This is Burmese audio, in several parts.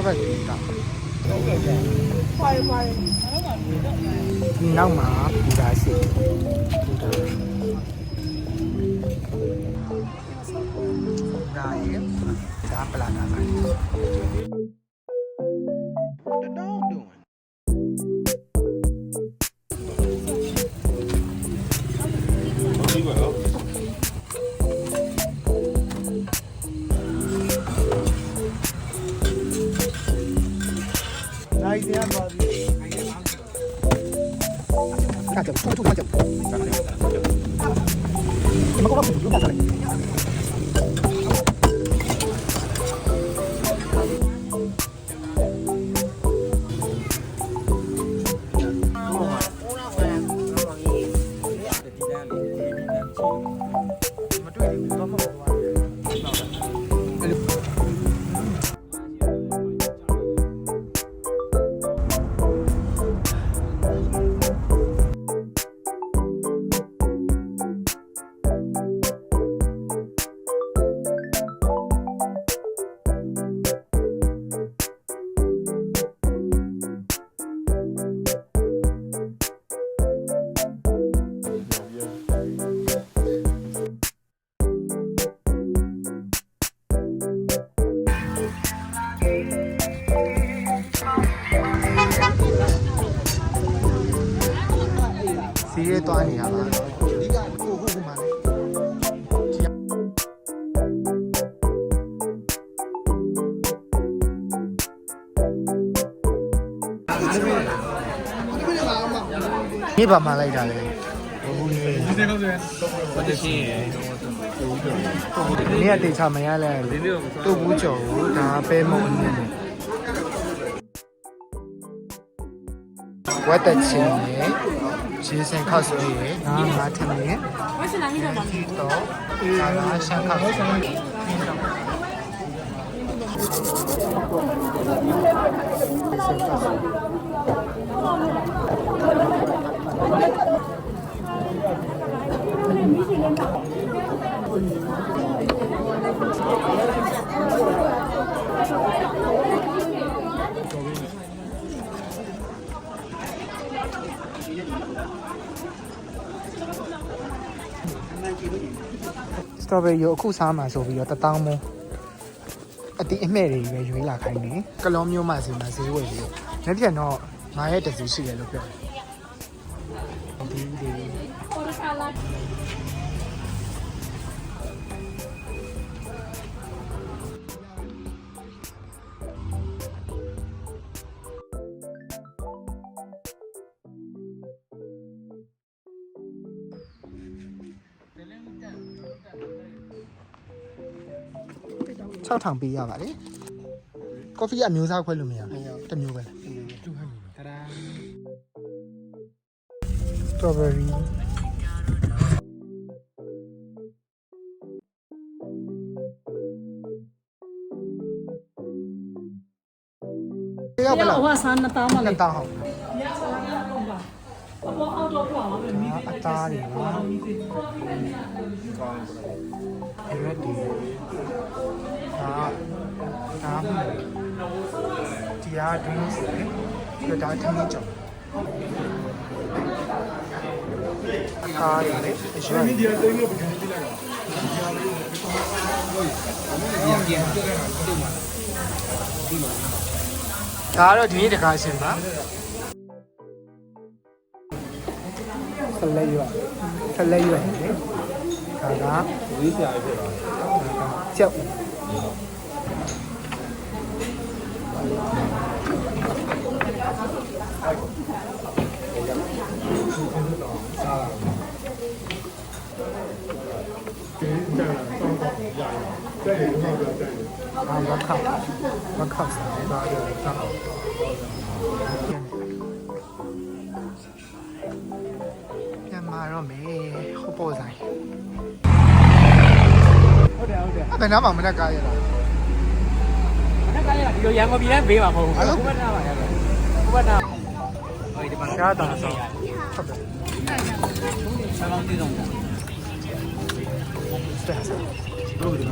ဘက်ကြီးတောက်快快，ဒီနောက်မှာဘူတာရှိဘူတာဒါရဲ့ဒါပလာတာပါ What the dog doing? နိုင်တရားပါပြီကာကြတူတူကာကြမကောဘူးလူကာကြလေစီးရဲသွားနေရပါဒီကကိုဟုတ်မှလည်းဒီဘာမှလိုက်တာလဲဟုတ်ပြီဒီစကောင်းစရာဘာတရှင်းရယ်ဒီနေ့တေချာမရလဲတူဘူးကျော်ကိုဒါပဲမုံအင်းနဲ့ဝတ်တချင်းရယ်ရှင်းစင်ခောက်ဆိုရယ်ငါထမင်းဝတ်စနာမိတော့ပါတော့ငါရှမ်းခောက်ဆိုရယ်စတော်ဘယ်ရီကိုအခုစားမှာဆိုပြီးတော့1000မုံအတိအမဲ့တွေပဲရွေးလာခိုင်းနေကလောမျိုးမှစီမှာဈေးဝယ်ပြီးလက်ပြန်တော့9ရက်တစုရှိတယ်လို့ပြောတယ်ဒီ6000ပေးရပါတယ်ကော်ဖီအမျိုးအစားခွဲလို့မရဘူးတစ်မျိုးပဲတာဒါစတော်ဘယ်ရီ要我三那刀嘛嘞， 2000ဟုတ်အသားတွေပါရွက်တွေဒါတရားဒင်းစီဒါဒါထင်းကြောင်အသားတွေလေအရွက်ဒီအသိမျိုးပြန်ကြည့်လိုက်တော့ဒါတော့ဒီနေ့တကားရှင်ပါဆလဲရွက်လေဒါကဝေးပြရဖြစ်တာကြောက်မခောက်စားတယ်ဒါတော့ပြန်มาတော့မယ်ဟုတ်ပေါ်ဆိုင်ဟုတ်တယ်အဲ့ဘယ်နားမှာမနဲ့ကားရလားမနဲ့ကားရဒီလိုရန်ကုန်ပြည်နဲ့ဘေးမှာမဟုတ်ဘူးဘုဘနာပါရတယ်ဘုဘနာဟိုဒီမှာရှားတာဆိုဟုတ်တယ်ဆောင်းတည်ဆုံးတယ်ဆက်ဘယ်လိုလဲ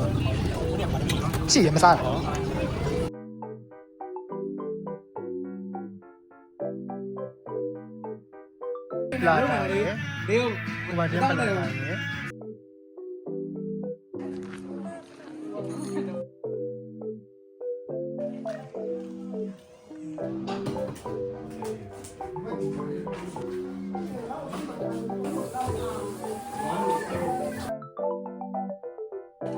ကြည့်ရမစားတော့ ပလာတာရယ် ဒီ ဟိုမှာတင်ပလာတာရယ်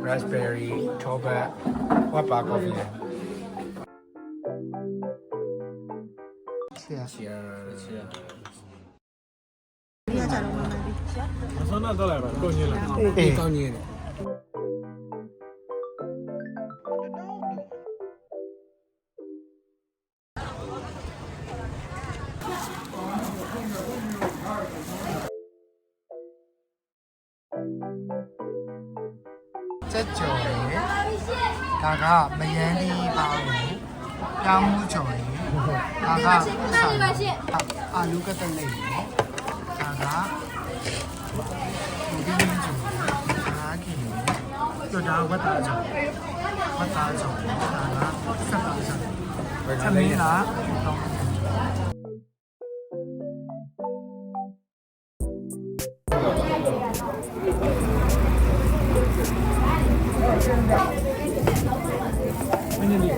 raspberry ထောပတ်ဝတ်ပါကော်ဖီချီယာ 你要加入吗？ ဆောင်းတော့လိုက်ပါကိုညင်းလာ အေးကောင်းကြီးတယ် ချက်ကြော်ရယ်ဒါကမယန်းလေးပါဘူးပြောင်းမှုကြော်ရယ်ဒါကအာလူကတလေးရယ်ဒါကဒီဒီင်းကြော်ဒါကင်းတို့ဒါဝတ်သားကြော်ဒါကဆက်ပါစားသမင်းလားတော့မင်းလေး